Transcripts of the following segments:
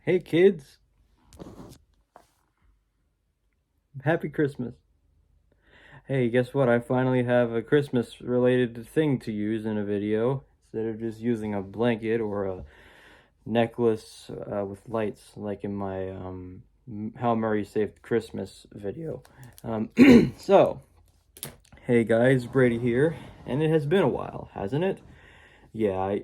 Hey kids, happy Christmas. Hey, guess what? I finally have a Christmas related thing to use in a video instead of just using a blanket or a necklace with lights like in my How Murray Saved Christmas video. Um, so, hey guys, Brady here, and it has been a while, hasn't it? Yeah,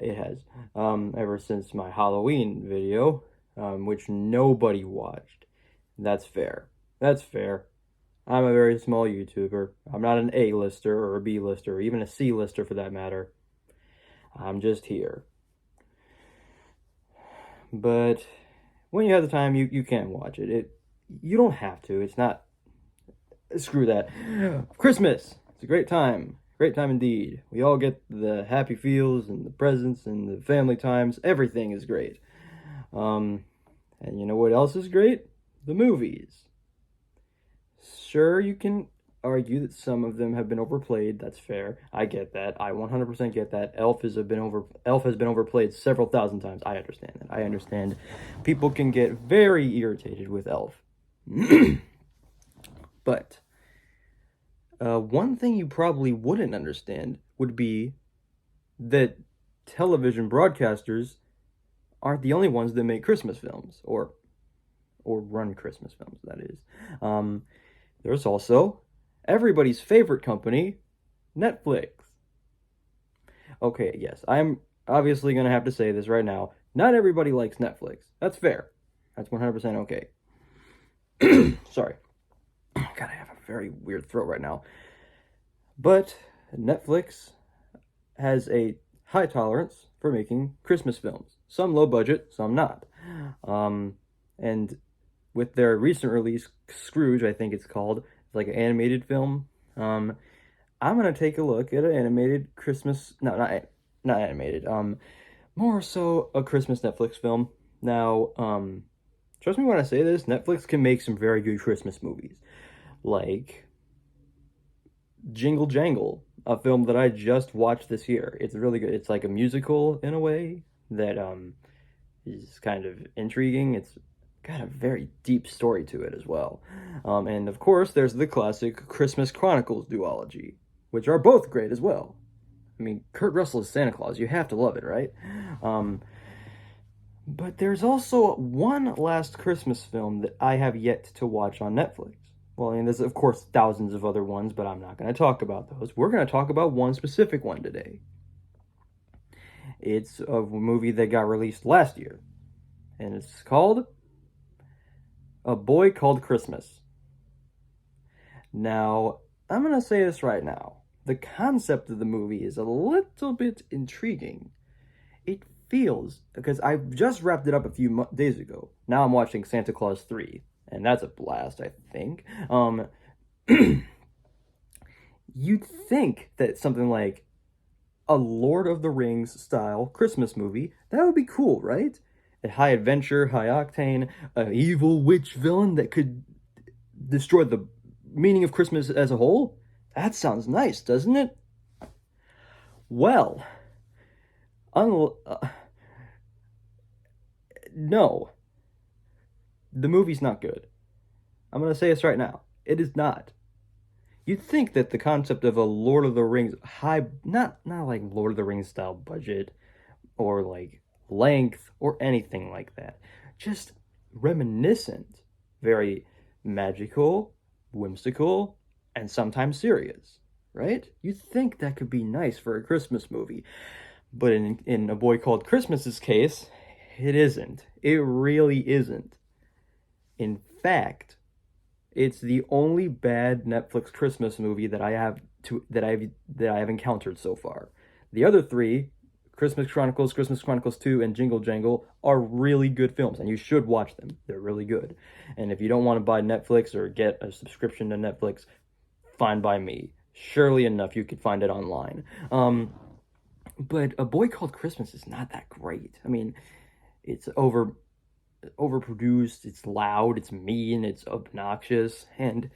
it has. Ever since my Halloween video, which nobody watched. That's fair. That's fair. I'm a very small YouTuber. I'm not an A-lister or a B-lister or even a C-lister for that matter. I'm just here. But when you have the time, you can watch it. You don't have to. It's not. Screw that. Christmas. It's a great time. Great time indeed. We all get the happy feels and the presents and the family times. Everything is great. And you know what else is great? The movies. Sure, you can argue that some of them have been overplayed. That's fair. I get that. I 100% get that. Elf has been overplayed several thousand times. I understand that. I understand. People can get very irritated with Elf. But one thing you probably wouldn't understand would be that television broadcasters aren't the only ones that make Christmas films or run Christmas films, that is. There's also everybody's favorite company, Netflix. Okay, yes, I'm obviously going to have to say this right now. Not everybody likes Netflix. That's fair. That's 100% okay. Sorry. God, I have a very weird throat right now. But Netflix has a high tolerance for making Christmas films. Some low budget, some not. And with their recent release, Scrooge, I think it's called, it's like an animated film. I'm gonna take a look at an animated Christmas, no, not animated. More so a Christmas Netflix film. Now, trust me when I say this, Netflix can make some very good Christmas movies, like Jingle Jangle, a film that I just watched this year. It's really good. It's like a musical in a way that is kind of intriguing. It's got a very deep story to it as well. And of course, there's the classic Christmas Chronicles duology, which are both great as well. I mean, Kurt Russell is Santa Claus. You have to love it, right? But there's also one last Christmas film that I have yet to watch on Netflix. Well, I mean, there's of course thousands of other ones, but I'm not going to talk about those. We're going to talk about one specific one today. It's a movie that got released last year, and it's called A Boy Called Christmas. Now, I'm going to say this right now. The concept of the movie is a little bit intriguing. It feels, because I just wrapped it up a few days ago. Now I'm watching Santa Claus 3, and that's a blast, I think. You'd think that something like a Lord of the Rings style Christmas movie, that would be cool, right? A high adventure, high octane, an evil witch villain that could destroy the meaning of Christmas as a whole? That sounds nice, doesn't it? Well, no. The movie's not good. I'm going to say this right now. It is not. You'd think that the concept of a Lord of the Rings not like Lord of the Rings style budget or like length or anything like that. Just reminiscent, very magical, whimsical, and sometimes serious, right? You'd think that could be nice for a Christmas movie. But in A Boy Called Christmas's case, it isn't. It really isn't. In fact, it's the only bad Netflix Christmas movie that I've encountered so far. The other three, Christmas Chronicles 2, and Jingle Jangle, are really good films, and you should watch them. They're really good. And if you don't want to buy Netflix or get a subscription to Netflix, fine by me. Surely enough, you could find it online. But A Boy Called Christmas is not that great. I mean, it's overproduced, it's loud, it's mean, it's obnoxious, and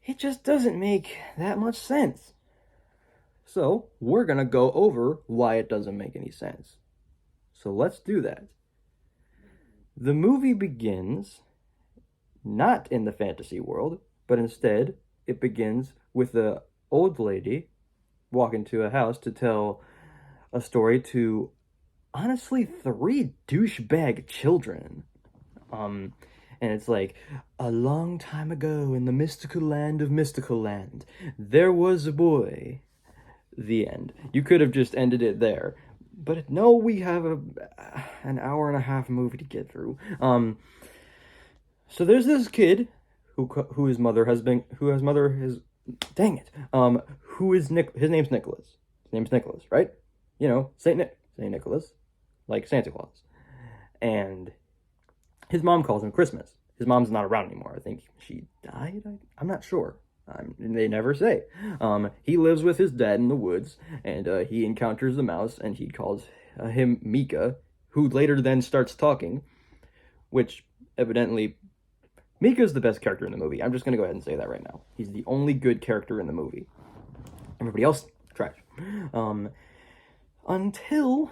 it just doesn't make that much sense. So, we're gonna go over why it doesn't make any sense. So let's do that. The movie begins not in the fantasy world, but instead it begins with a old lady walk into a house to tell a story to honestly three douchebag children. And it's like, a long time ago in the mystical land of mystical land, there was a boy. The end. You could have just ended it there. But no, we have an hour and a half movie to get through. So there's this kid who his mother has been dang it. Who is his name's Nicholas. His name's Nicholas, right? You know, Saint Nicholas, like Santa Claus. And his mom calls him Christmas. His mom's not around anymore. I think she died. I'm not sure. They never say. He lives with his dad in the woods, and he encounters the mouse, and he calls him Mika, who later then starts talking, which evidently Mika's the best character in the movie. I'm just gonna go ahead and say that right now. He's the only good character in the movie. Everybody else, trash. Until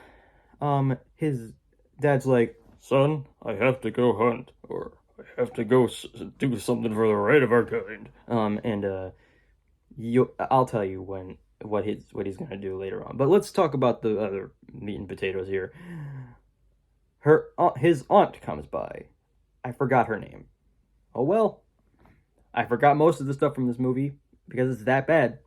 his dad's like, son, I have to go hunt, or I have to go do something for the right of our kind. I'll tell you what he's gonna do later on. But let's talk about the other meat and potatoes here. His aunt comes by. I forgot her name. Oh well. I forgot most of the stuff from this movie because it's that bad.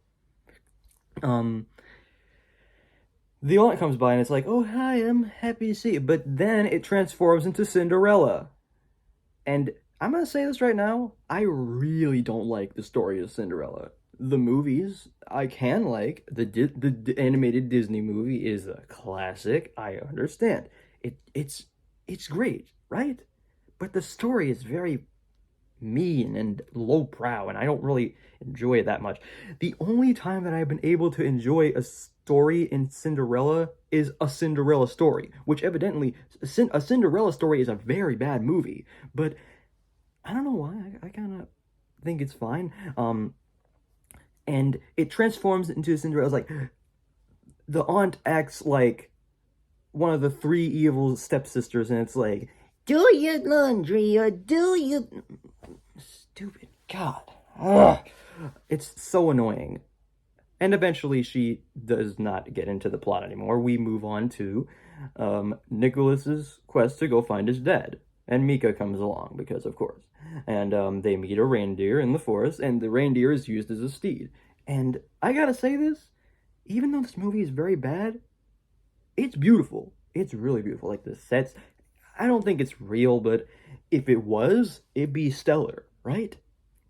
The aunt comes by and it's like, oh, hi, I'm happy to see you. But then it transforms into Cinderella. And I'm going to say this right now. I really don't like the story of Cinderella. The movies, I can like. The animated Disney movie is a classic. I understand. It's great, right? But the story is very mean and lowbrow, and I don't really enjoy it that much. The only time that I've been able to enjoy a story in Cinderella is a Cinderella story, which evidently a Cinderella story is a very bad movie, but I don't know why. I kind of think it's fine. And it transforms into Cinderella. Like, the aunt acts like one of the three evil stepsisters, and it's like, do your laundry or do you... Stupid. God. Ugh. It's so annoying. And eventually she does not get into the plot anymore. We move on to Nicholas's quest to go find his dad. And Mika comes along, because of course. And they meet a reindeer in the forest, and the reindeer is used as a steed. And I gotta say this, even though this movie is very bad, it's beautiful. It's really beautiful. Like, the sets, I don't think it's real, but if it was, it'd be stellar, right?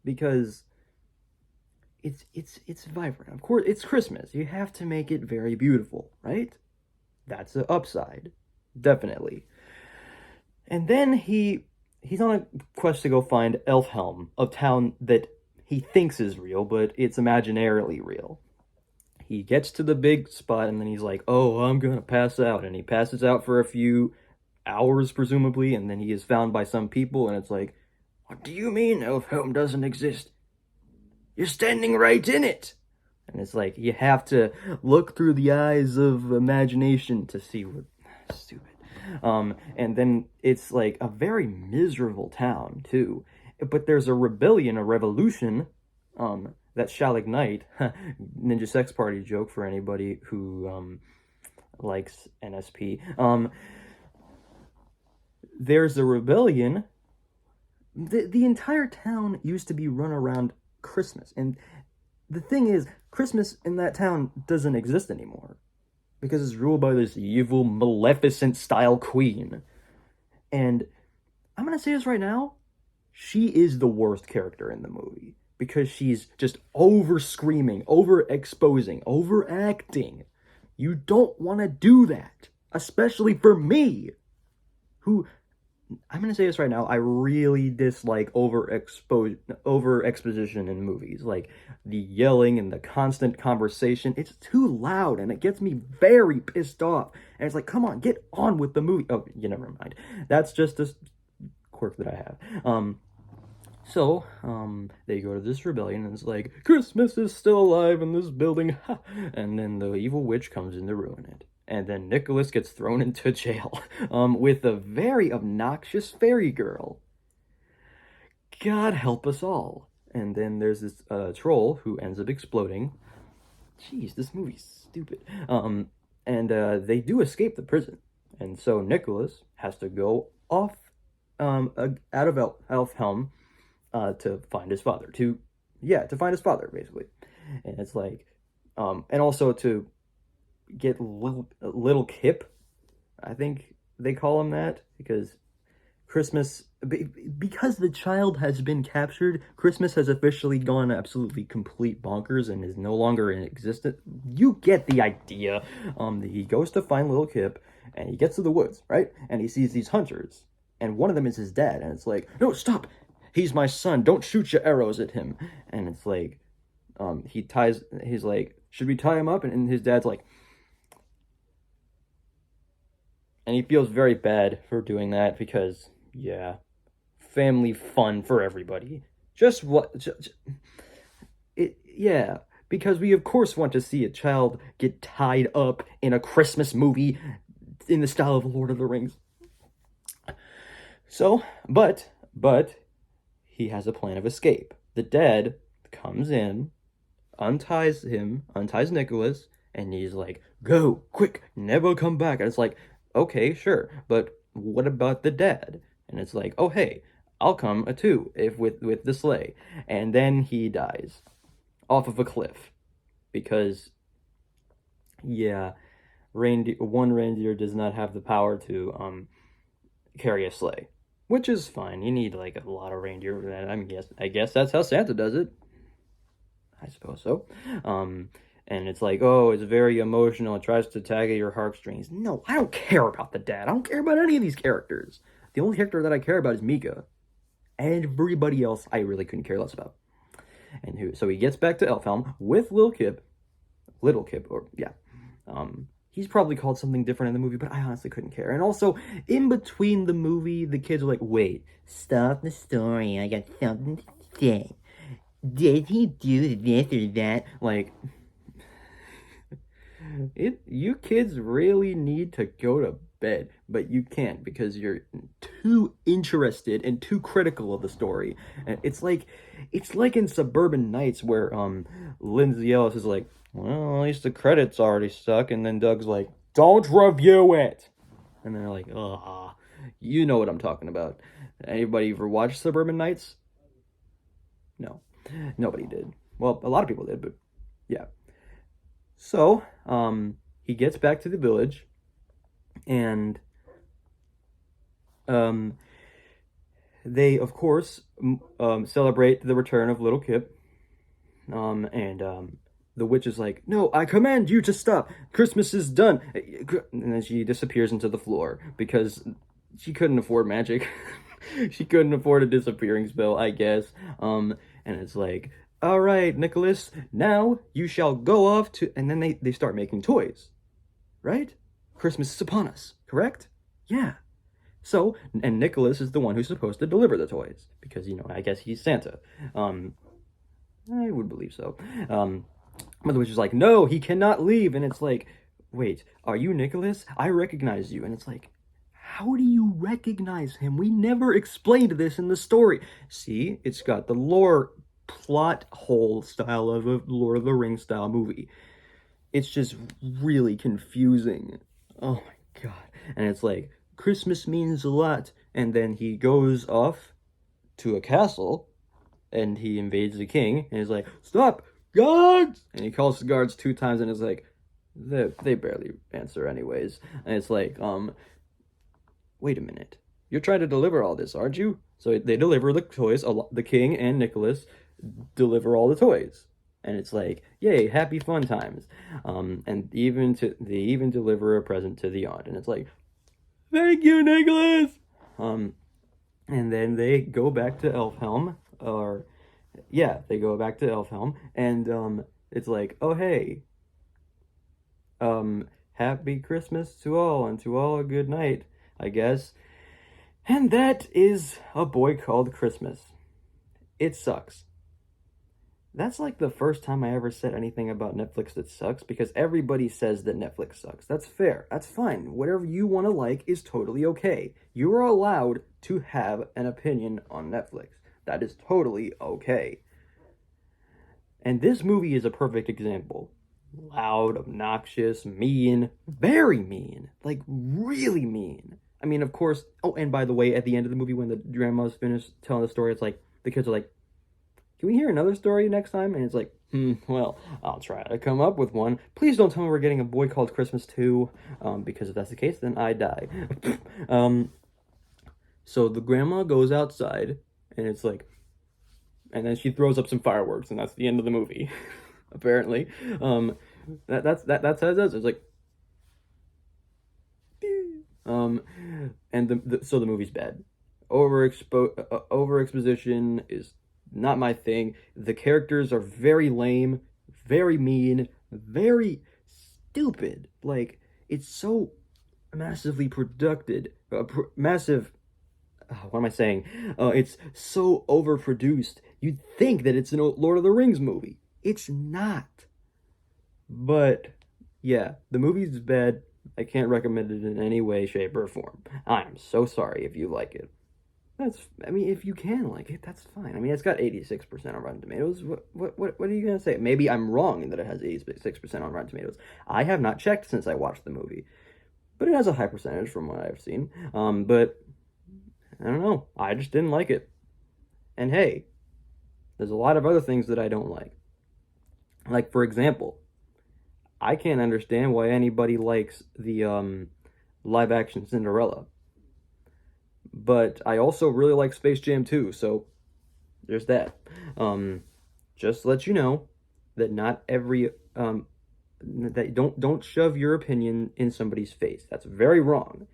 Because it's vibrant. Of course, it's Christmas. You have to make it very beautiful, right? That's the upside, definitely. And then he's on a quest to go find Elfhelm, a town that he thinks is real, but it's imaginarily real. He gets to the big spot, and then he's like, oh, I'm gonna pass out. And he passes out for a few hours, presumably, and then he is found by some people, and it's like, what do you mean Elfhelm doesn't exist? You're standing right in it! And it's like, you have to look through the eyes of imagination to see what... Stupid. And then it's like a very miserable town, too. But there's a rebellion, a revolution, that shall ignite. Ninja Sex Party joke for anybody who likes NSP. There's a rebellion. The entire town used to be run around Christmas. And the thing is, Christmas in that town doesn't exist anymore. Because it's ruled by this evil, Maleficent-style queen. And I'm going to say this right now. She is the worst character in the movie. Because she's just over-screaming, over-exposing, over-acting. You don't want to do that. Especially for me. Who... I'm going to say this right now, I really dislike over-exposition in movies. Like, the yelling and the constant conversation, it's too loud, and it gets me very pissed off. And it's like, come on, get on with the movie. Oh, you never mind. That's just a quirk that I have. So, they go to this rebellion, and it's like, Christmas is still alive in this building, ha! And then the evil witch comes in to ruin it. And then Nicholas gets thrown into jail with a very obnoxious fairy girl. God help us all. And then there's this troll who ends up exploding. Jeez, this movie's stupid. And they do escape the prison. And so Nicholas has to go off out of Elfhelm to find his father. To find his father, basically. And it's like, and also to get little Kip. I think they call him that because because the child has been captured, Christmas has officially gone absolutely complete bonkers and is no longer in existence. You get the idea. He goes to find little Kip, and he gets to the woods, right? And he sees these hunters, and one of them is his dad, and it's like, no, stop! He's my son. Don't shoot your arrows at him. And it's like, he's like, should we tie him up? And his dad's like, and he feels very bad for doing that because, yeah, family fun for everybody. Yeah, because we of course want to see a child get tied up in a Christmas movie in the style of Lord of the Rings. So, but he has a plan of escape. The dad comes in, unties Nicholas, and he's like, go, quick, never come back. And it's like, okay, sure, but what about the dad? And it's like, oh, hey, I'll come too, if with the sleigh. And then he dies off of a cliff because, yeah, one reindeer does not have the power to carry a sleigh, which is fine. You need like a lot of reindeer. I guess that's how Santa does it. I suppose so. And it's like, oh, it's very emotional. It tries to tag at your heartstrings. No, I don't care about the dad. I don't care about any of these characters. The only character that I care about is Mika. And everybody else I really couldn't care less about. So he gets back to Elfhelm with Little Kip, he's probably called something different in the movie, but I honestly couldn't care. And also, in between the movie, the kids are like, wait, stop the story. I got something to say. Did he do this or that? Like, you kids really need to go to bed, but you can't because you're too interested and too critical of the story. And it's like in Suburban Nights where Lindsay Ellis is like, well, at least the credits already stuck, and then Doug's like, don't review it. And they're like, you know what I'm talking about. Anybody ever watched Suburban Nights? No, nobody did. Well, a lot of people did, but yeah. So, he gets back to the village, and they, of course, celebrate the return of little Kip, and the witch is like, no, I command you to stop. Christmas is done. And then she disappears into the floor because she couldn't afford magic. She couldn't afford a disappearing spell, I guess. And it's like, all right, Nicholas, now you shall go off to... And then they start making toys, right? Christmas is upon us, correct? Yeah. So, and Nicholas is the one who's supposed to deliver the toys because, I guess he's Santa. I would believe so. But the witch is like, no, he cannot leave. And it's like, wait, are you Nicholas? I recognize you. And it's like, how do you recognize him? We never explained this in the story. See, it's got the lore plot hole style of a Lord of the Rings style movie. It's just really confusing. Oh my god. And it's like, Christmas means a lot. And then he goes off to a castle and he invades the king and he's like, stop, guards! And he calls the guards 2 times and it's like, they barely answer anyways. And it's like, wait a minute. You're trying to deliver all this, aren't you? So they deliver the toys. The king and Nicholas deliver all the toys. And it's like, yay, happy fun times. And they even deliver a present to the aunt. And it's like, thank you, Nicholas! And then they go back to Elfhelm. They go back to Elfhelm. And it's like, oh, hey. Happy Christmas to all, and to all a good night, I guess. And that is A Boy Called Christmas. It sucks. That's like the first time I ever said anything about Netflix that sucks, because everybody says that Netflix sucks. That's fair. That's fine. Whatever you want to like is totally okay. You are allowed to have an opinion on Netflix. That is totally okay. And this movie is a perfect example. Loud, obnoxious, mean, very mean, like really mean. I mean, of course. Oh, and by the way, at the end of the movie, when the grandma's finished telling the story, it's like the kids are like, "Can we hear another story next time?" And it's like, well, I'll try to come up with one. Please don't tell me we're getting a Boy Called Christmas too, because if that's the case, then I die. So the grandma goes outside, and it's like, and then she throws up some fireworks, and that's the end of the movie. Apparently, that's how it does. It's like, and so the movie's bad. Over exposition is not my thing. The characters are very lame, very mean, very stupid. Like, it's so massively massive. What am I saying? It's so overproduced. You'd think that it's a Lord of the Rings movie. It's not. But yeah, the movie's bad. I can't recommend it in any way, shape, or form. I'm so sorry if you like it. I mean, if you can like it, that's fine. I mean, it's got 86% on Rotten Tomatoes. What are you gonna say? Maybe I'm wrong in that it has 86% on Rotten Tomatoes. I have not checked since I watched the movie, but it has a high percentage from what I've seen. But I don't know. I just didn't like it. And hey, there's a lot of other things that I don't like. Like, for example, I can't understand why anybody likes the live action Cinderella. But I also really like Space Jam 2, so there's that. Just to let you know that not every that don't shove your opinion in somebody's face. That's very wrong.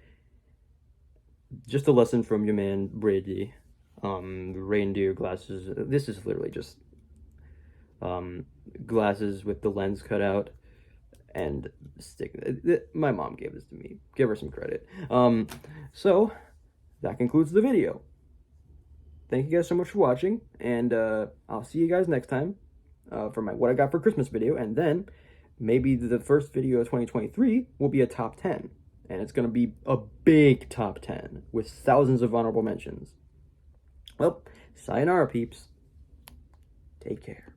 Just a lesson from your man Brady. Reindeer glasses. This is literally just glasses with the lens cut out and stick. My mom gave this to me. Give her some credit. So that concludes the video. Thank you guys so much for watching, and I'll see you guys next time for my What I Got for Christmas video, and then maybe the first video of 2023 will be a top 10, and it's going to be a big top 10 with thousands of honorable mentions. Well, sayonara, peeps. Take care.